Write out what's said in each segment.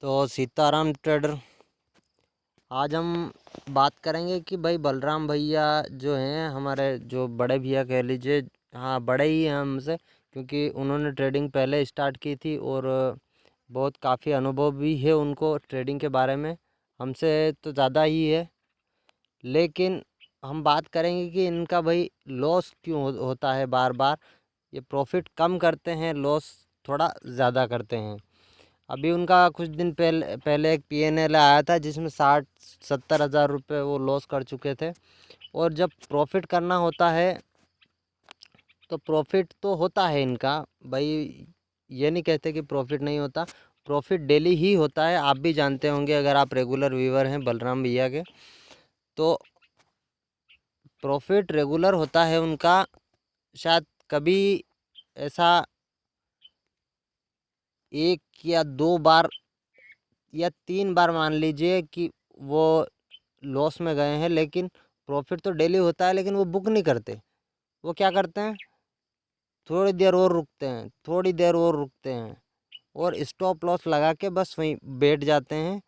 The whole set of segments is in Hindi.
तो सीताराम ट्रेडर, आज हम बात करेंगे कि भाई बलराम भैया जो हैं, हमारे जो बड़े भैया कह लीजिए, हाँ बड़े ही हैं हमसे, क्योंकि उन्होंने ट्रेडिंग पहले स्टार्ट की थी और बहुत काफ़ी अनुभव भी है उनको ट्रेडिंग के बारे में, हमसे तो ज़्यादा ही है। लेकिन हम बात करेंगे कि इनका भाई लॉस क्यों होता है बार बार। ये प्रॉफिट कम करते हैं, लॉस थोड़ा ज़्यादा करते हैं। अभी उनका कुछ दिन पहले एक पीएनएल आया था जिसमें 60-70 हज़ार रुपये वो लॉस कर चुके थे। और जब प्रॉफिट करना होता है तो प्रॉफिट तो होता है इनका भाई, ये नहीं कहते कि प्रॉफिट नहीं होता, प्रॉफिट डेली ही होता है। आप भी जानते होंगे अगर आप रेगुलर व्यूवर हैं बलराम भैया के, तो प्रॉफिट रेगुलर होता है उनका। शायद कभी ऐसा 1 या 2 बार या 3 बार मान लीजिए कि वो लॉस में गए हैं, लेकिन प्रॉफिट तो डेली होता है। लेकिन वो बुक नहीं करते, वो क्या करते हैं, थोड़ी देर और रुकते हैं, थोड़ी देर और रुकते हैं और स्टॉप लॉस लगा के बस वहीं बैठ जाते हैं।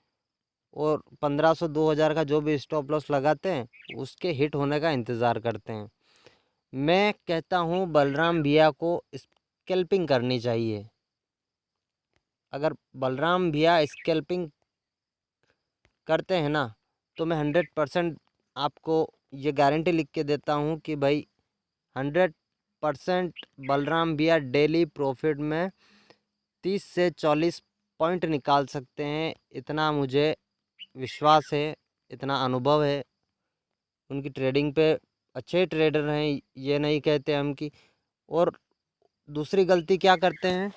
और 1500-2000 का जो भी स्टॉप लॉस लगाते हैं उसके हिट होने का इंतज़ार करते हैं। मैं कहता हूँ बलराम भैया को स्कैल्पिंग करनी चाहिए। अगर बलराम भैया स्कैल्पिंग करते हैं ना, तो मैं 100% आपको ये गारंटी लिख के देता हूँ कि भाई 100% बलराम भैया डेली प्रॉफिट में 30 से 40 पॉइंट निकाल सकते हैं। इतना मुझे विश्वास है, इतना अनुभव है उनकी ट्रेडिंग पे। अच्छे ट्रेडर हैं, ये नहीं कहते हम कि। और दूसरी गलती क्या करते हैं,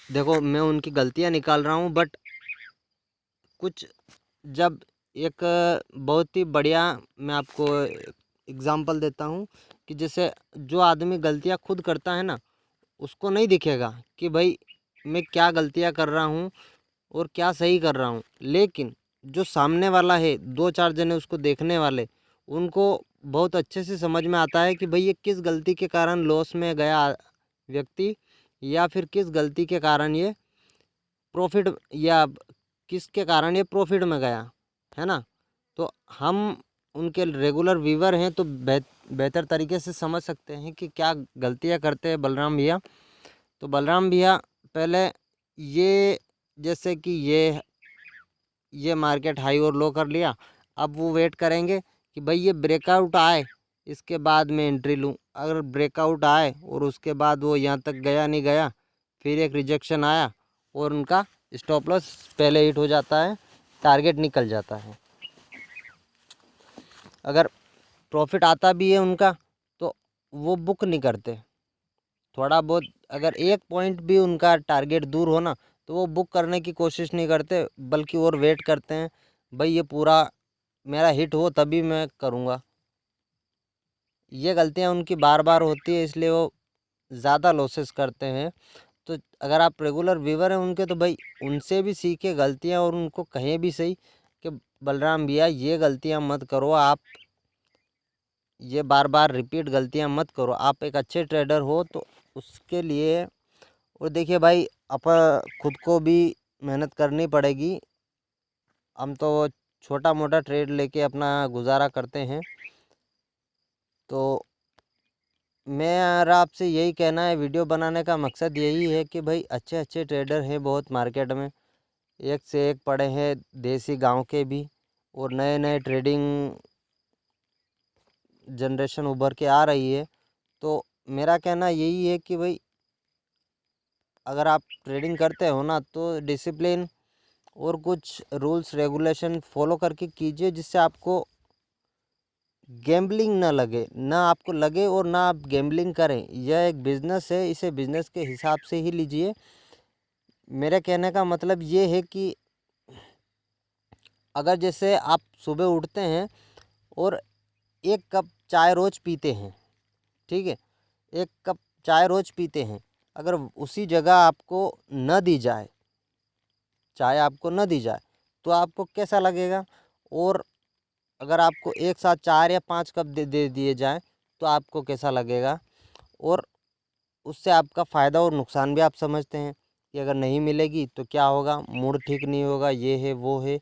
देखो मैं उनकी गलतियां निकाल रहा हूँ, बट कुछ जब एक बहुत ही बढ़िया मैं आपको एग्ज़ाम्पल देता हूँ कि जैसे जो आदमी गलतियाँ खुद करता है ना, उसको नहीं दिखेगा कि भाई मैं क्या गलतियाँ कर रहा हूँ और क्या सही कर रहा हूँ। लेकिन जो सामने वाला है, 2-4 जने उसको देखने वाले, उनको बहुत अच्छे से समझ में आता है कि भाई ये किस गलती के कारण लॉस में गया व्यक्ति, या फिर किस गलती के कारण ये प्रॉफिट, या किसके कारण ये प्रॉफिट में गया, है ना। तो हम उनके रेगुलर व्यूवर हैं तो बेहतर तरीके से समझ सकते हैं कि क्या गलतियां करते हैं बलराम भैया। तो बलराम भैया पहले ये, जैसे कि ये मार्केट हाई और लो कर लिया, अब वो वेट करेंगे कि भाई ये ब्रेकआउट आए, इसके बाद मैं एंट्री लूँ। अगर ब्रेकआउट आए और उसके बाद वो यहाँ तक गया नहीं गया, फिर एक रिजेक्शन आया और उनका स्टॉप लॉस पहले हिट हो जाता है, टारगेट निकल जाता है। अगर प्रॉफिट आता भी है उनका तो वो बुक नहीं करते। थोड़ा बहुत अगर एक पॉइंट भी उनका टारगेट दूर हो ना, तो वो बुक करने की कोशिश नहीं करते, बल्कि और वेट करते हैं भाई ये पूरा मेरा हिट हो तभी मैं करूँगा। ये गलतियाँ उनकी बार बार होती है, इसलिए वो ज़्यादा लॉसेस करते हैं। तो अगर आप रेगुलर व्यूवर हैं उनके, तो भाई उनसे भी सीखे गलतियाँ और उनको कहें भी सही कि बलराम भैया ये गलतियाँ मत करो, आप ये बार बार रिपीट गलतियाँ मत करो, आप एक अच्छे ट्रेडर हो तो उसके लिए। और देखिए भाई, खुद को भी मेहनत करनी पड़ेगी। हम तो छोटा मोटा ट्रेड लेके अपना गुजारा करते हैं। तो मेरा आपसे यही कहना है, वीडियो बनाने का मकसद यही है कि भाई अच्छे अच्छे ट्रेडर हैं बहुत मार्केट में, एक से एक पड़े हैं, देसी गांव के भी, और नए नए ट्रेडिंग जनरेशन उभर के आ रही है। तो मेरा कहना यही है कि भाई अगर आप ट्रेडिंग करते हो ना, तो डिसिप्लिन और कुछ रूल्स रेगुलेशन फॉलो करके कीजिए, जिससे आपको गैम्बलिंग ना लगे, ना आपको लगे और ना आप गैम्बलिंग करें। यह एक बिज़नेस है, इसे बिज़नेस के हिसाब से ही लीजिए। मेरे कहने का मतलब ये है कि अगर जैसे आप सुबह उठते हैं और 1 कप चाय रोज़ पीते हैं, ठीक है, 1 कप चाय रोज़ पीते हैं, अगर उसी जगह आपको न दी जाए, चाय आपको न दी जाए, तो आपको कैसा लगेगा। और अगर आपको एक साथ 4 या 5 कप दे दे दिए जाएं, तो आपको कैसा लगेगा। और उससे आपका फ़ायदा और नुकसान भी आप समझते हैं। कि अगर नहीं मिलेगी तो क्या होगा, मूड ठीक नहीं होगा, ये है वो है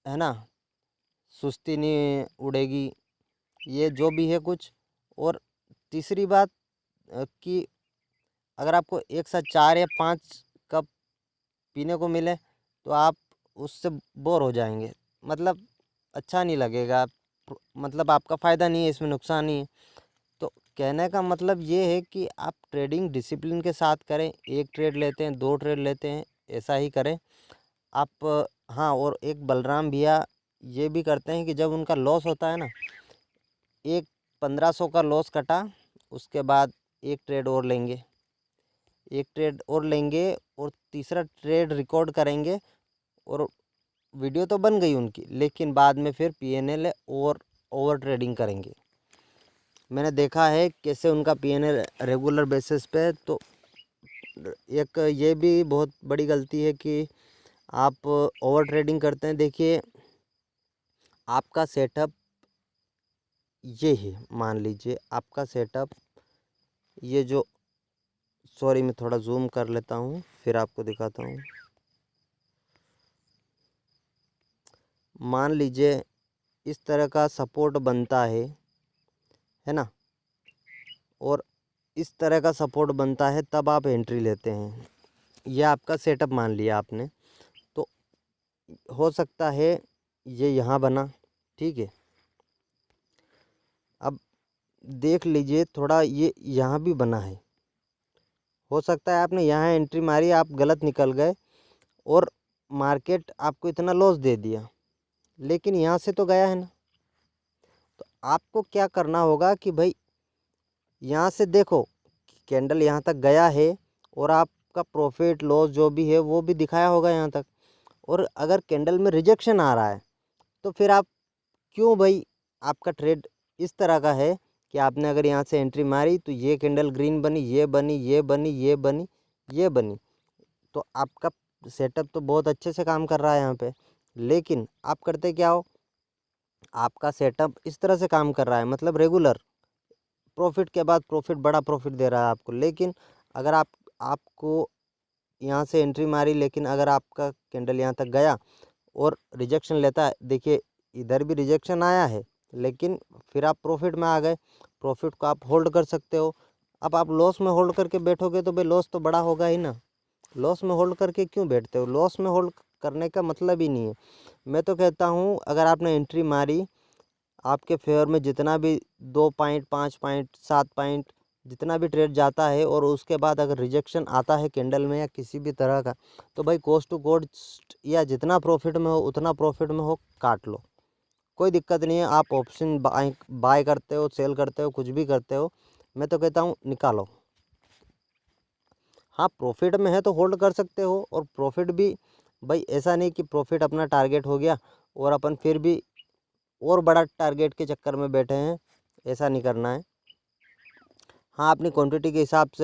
ना, सुस्ती नहीं उड़ेगी, ये जो भी है कुछ। और तीसरी बात कि अगर आपको एक साथ 4 या 5 कप पीने को मिले तो आप उससे बोर हो जाएंगे, मतलब अच्छा नहीं लगेगा, मतलब आपका फ़ायदा नहीं है इसमें, नुकसान ही है। तो कहने का मतलब ये है कि आप ट्रेडिंग डिसिप्लिन के साथ करें, एक ट्रेड लेते हैं 2 ट्रेड लेते हैं ऐसा ही करें आप। हाँ, और एक बलराम भैया ये भी करते हैं कि जब उनका लॉस होता है ना, एक 1500 का लॉस कटा, उसके बाद एक ट्रेड और लेंगे, एक ट्रेड और लेंगे और तीसरा ट्रेड रिकॉर्ड करेंगे, और वीडियो तो बन गई उनकी, लेकिन बाद में फिर पीएनएल और ओवर ट्रेडिंग करेंगे। मैंने देखा है कैसे उनका पीएनएल रेगुलर बेसिस पे। तो एक ये भी बहुत बड़ी गलती है कि आप ओवर ट्रेडिंग करते हैं। देखिए आपका सेटअप ये है, मान लीजिए आपका सेटअप ये जो, सॉरी मैं थोड़ा जूम कर लेता हूँ फिर आपको दिखाता हूँ। मान लीजिए इस तरह का सपोर्ट बनता है ना, और इस तरह का सपोर्ट बनता है तब आप एंट्री लेते हैं। यह आपका सेटअप मान लिया आपने, तो हो सकता है ये यहाँ बना, ठीक है। अब देख लीजिए थोड़ा ये यहाँ भी बना है, हो सकता है आपने यहाँ एंट्री मारी, आप गलत निकल गए और मार्केट आपको इतना लॉस दे दिया, लेकिन यहाँ से तो गया है ना। तो आपको क्या करना होगा कि भाई यहाँ से देखो कैंडल यहाँ तक गया है और आपका प्रॉफिट लॉस जो भी है वो भी दिखाया होगा यहाँ तक, और अगर कैंडल में रिजेक्शन आ रहा है तो फिर आप क्यों भाई, आपका ट्रेड इस तरह का है कि आपने अगर यहाँ से एंट्री मारी तो ये कैंडल ग्रीन बनी, ये बनी, ये बनी, ये बनी, ये बनी, तो आपका सेटअप तो बहुत अच्छे से काम कर रहा है यहाँ पे। लेकिन आप करते क्या हो, आपका सेटअप इस तरह से काम कर रहा है, मतलब रेगुलर प्रॉफिट के बाद प्रॉफिट, बड़ा प्रॉफिट दे रहा है आपको। लेकिन अगर आपको यहाँ से एंट्री मारी, लेकिन अगर आपका कैंडल यहाँ तक गया और रिजेक्शन लेता है, देखिए इधर भी रिजेक्शन आया है, लेकिन फिर आप प्रॉफिट में आ गए, प्रॉफिट को आप होल्ड कर सकते हो। अब आप लॉस में होल्ड करके बैठोगे तो भाई लॉस तो बड़ा होगा ही ना, लॉस में होल्ड करके क्यों बैठते हो, लॉस में होल्ड करने का मतलब ही नहीं है। मैं तो कहता हूँ अगर आपने एंट्री मारी, आपके फेवर में जितना भी 2 पॉइंट 5 पॉइंट 7 पॉइंट जितना भी ट्रेड जाता है, और उसके बाद अगर रिजेक्शन आता है कैंडल में या किसी भी तरह का, तो भाई कॉस्ट टू कॉस्ट या जितना प्रॉफिट में हो उतना प्रॉफिट में हो काट लो, कोई दिक्कत नहीं है। आप ऑप्शन बाय करते हो, सेल करते हो, कुछ भी करते हो, मैं तो कहता हूँ निकालो। हाँ प्रॉफिट में है तो होल्ड कर सकते हो, और प्रॉफिट भी भाई ऐसा नहीं कि प्रॉफिट अपना टारगेट हो गया और अपन फिर भी और बड़ा टारगेट के चक्कर में बैठे हैं, ऐसा नहीं करना है। हाँ अपनी क्वांटिटी के हिसाब से